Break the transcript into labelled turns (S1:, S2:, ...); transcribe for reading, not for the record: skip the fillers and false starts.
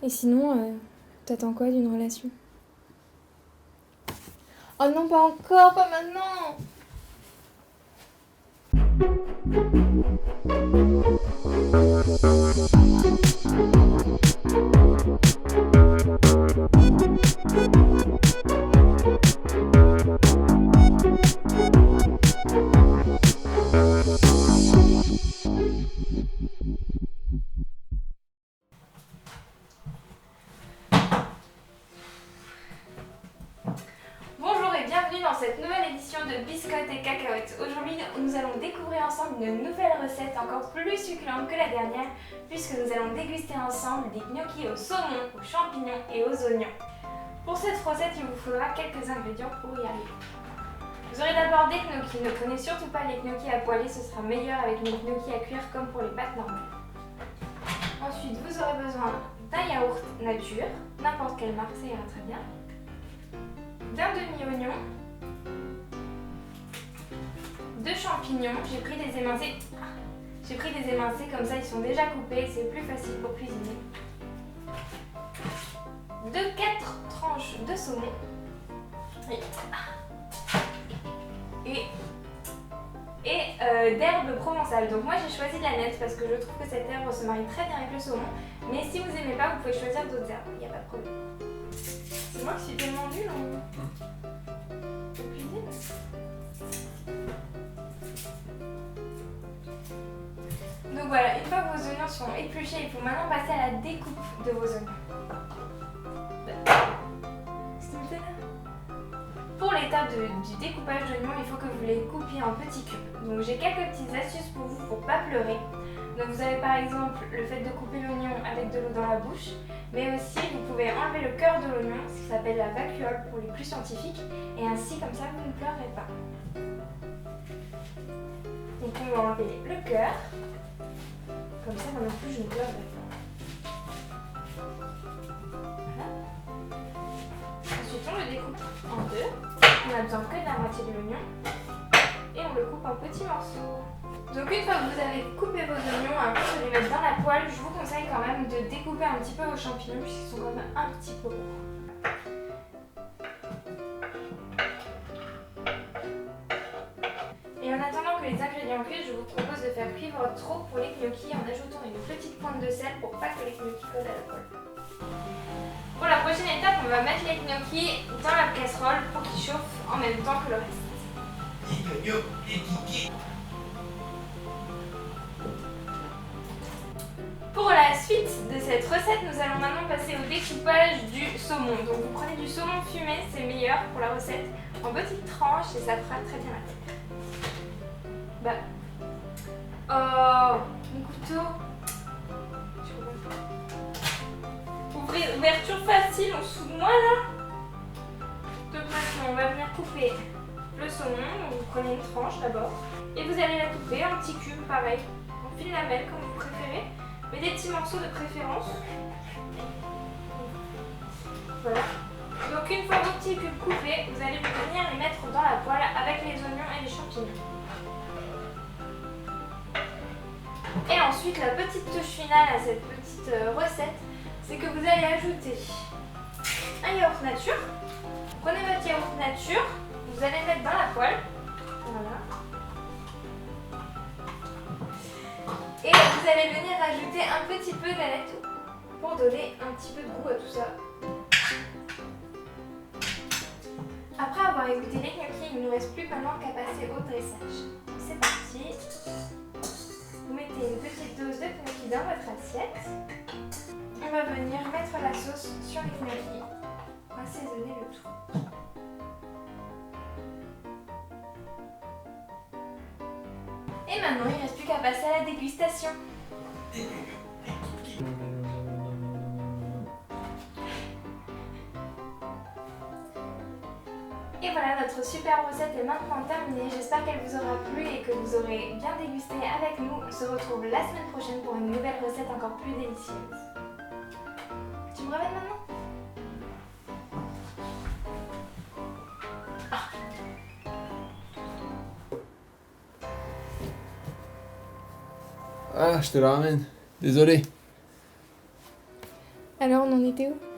S1: Et sinon, t'attends quoi d'une relation? Oh non, pas encore, pas maintenant!
S2: Bonjour et bienvenue dans cette nouvelle édition de Biscottes et Cacahuètes. Aujourd'hui, nous allons découvrir ensemble une nouvelle recette encore plus succulente que la dernière, puisque nous allons déguster ensemble des gnocchis au saumon, aux champignons et aux oignons. Pour cette recette, il vous faudra quelques ingrédients pour y arriver. Vous aurez d'abord des gnocchis. Ne prenez surtout pas les gnocchis à poêler, ce sera meilleur avec les gnocchis à cuire comme pour les pâtes normales. Ensuite, vous aurez besoin d'un yaourt nature, n'importe quelle marque, ça ira très bien. D'un demi-oignon, de champignons, j'ai pris des émincés comme ça, ils sont déjà coupés, c'est plus facile pour cuisiner. De 4 tranches de saumon et d'herbes provençales. Donc moi j'ai choisi de la nette parce que je trouve que cette herbe se marie très bien avec le saumon, mais si vous n'aimez pas, vous pouvez choisir d'autres herbes, il n'y a pas de problème. C'est moi qui suis tellement nulle en cuisine. Donc voilà, une fois que vos oignons sont épluchés, il faut maintenant passer à la découpe de vos oignons. Pour l'étape du découpage d'oignons, il faut que vous les coupiez en petits cubes. Donc j'ai quelques petites astuces pour vous pour pas pleurer. Donc vous avez par exemple le fait de couper l'oignon avec de l'eau dans la bouche, mais aussi vous pouvez enlever le cœur de l'oignon, ce qui s'appelle la vacuole pour les plus scientifiques, et ainsi comme ça vous ne pleurez pas. Donc on va enlever le cœur, comme ça moi non plus je ne pleurerai pas. Voilà. Ensuite on le découpe en deux, on a besoin que de la moitié de l'oignon, et on le coupe en petits morceaux. Donc une fois que vous avez coupé vos oignons, avant de les mettre dans la poêle, je vous conseille quand même de découper un petit peu vos champignons puisqu'ils sont quand même un petit peu gros. Et en attendant que les ingrédients cuisent, je vous propose de faire cuire votre eau pour les gnocchis en ajoutant une petite pointe de sel pour pas que les gnocchis collent à la poêle. Pour la prochaine étape, on va mettre les gnocchis dans la casserole pour qu'ils chauffent en même temps que le reste. Pour la suite de cette recette, nous allons maintenant passer au découpage du saumon. Donc vous prenez du saumon fumé, c'est meilleur pour la recette, en petites tranches et ça fera très bien la tête. Oh, mon couteau. Ouverture facile en dessous de moi là. De toute façon, on va venir couper le saumon. Donc vous prenez une tranche d'abord et vous allez la couper en petits cubes, pareil, en fine lamelle comme vous préférez. Mais des petits morceaux de préférence. Voilà. Donc une fois vos petits cubes coupés, vous allez venir les mettre dans la poêle avec les oignons et les champignons. Et ensuite, la petite touche finale à cette petite recette, c'est que vous allez ajouter un yaourt nature. Prenez votre yaourt nature, vous allez le mettre dans la poêle. Voilà. Et vous allez venir rajouter un petit peu d'annetto pour donner un petit peu de goût à tout ça. Après avoir égoutté les gnocchis, il ne nous reste plus maintenant qu'à passer au dressage. C'est parti. Vous mettez une petite dose de gnocchis dans votre assiette. On va venir mettre la sauce sur les gnocchis, assaisonner le tout. Et maintenant, il ne reste plus qu'à passer à la dégustation. Et voilà, notre super recette est maintenant terminée. J'espère qu'elle vous aura plu et que vous aurez bien dégusté avec nous. On se retrouve la semaine prochaine pour une nouvelle recette encore plus délicieuse. Tu me ramènes maintenant ?
S3: Ah, je te la ramène. Désolé.
S1: Alors, on en était où?